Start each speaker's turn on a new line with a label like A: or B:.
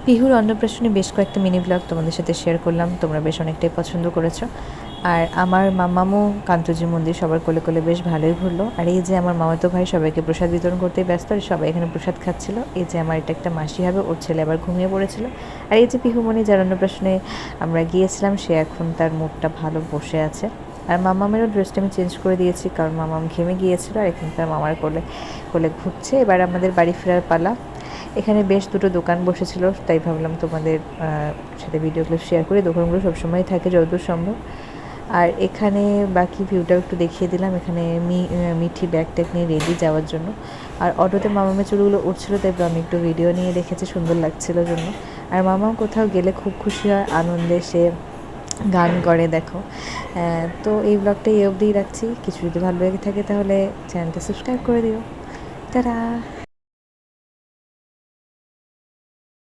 A: পিহুর অন্নপ্রাশনে বেশ কয়েকটা mini blog তোমাদের সাথে শেয়ার করলাম, তোমরা বেশ অনেকটাই পছন্দ করেছো। আর আমার মামামও কান্তজি মন্দির সবার কোলে কোলে বেশ ভালোই ঘুরলো। আর এই যে আমার মামাতো ভাই সবাইকে প্রসাদ বিতরণ করতেই ব্যস্ত, আর সবাই এখানে প্রসাদ খাচ্ছিল। এই যে আমার এটা একটা মাসি হবে, ওর ছেলে আবার ঘুমিয়ে পড়েছিল। আর এই যে পিহুমণি যার অন্নপ্রাশনে আমরা গিয়েছিলাম, সে এখন তার মুডটা ভালো বসে আছে। আর মামামেরও ড্রেসটা আমি চেঞ্জ করে দিয়েছি, কারণ মামাম ঘেমে গিয়েছিল আর এখন তার মামার কোলে কোলে ঘুরছে। এবার আমাদের বাড়ি ফেরার পালা। এখানে বেশ দুটো দোকান বসেছিল, তাই ভাবলাম তোমাদের সাথে ভিডিও ক্লিপ শেয়ার করি। দোকানগুলো সবসময় থাকে যতদূর সম্ভব। আর এখানে বাকি ভিউটাও একটু দেখিয়ে দিলাম। এখানে মিঠি ব্যাগ ট্যাগ নিয়ে রেডি যাওয়ার জন্য। আর অটোতে মামামের চুলগুলো উঠছিল, তাই আমি একটু ভিডিও নিয়ে রেখেছি, সুন্দর লাগছিল জন্য। আর মামাও কোথাও গেলে খুব খুশি হয়, আনন্দে সে গান করে দেখো। তো এই ব্লগটা এই অবধিই রাখছি। কিছু যদি ভালো লেগে থাকে তাহলে চ্যানেলটা সাবস্ক্রাইব করে দিও। টাটা।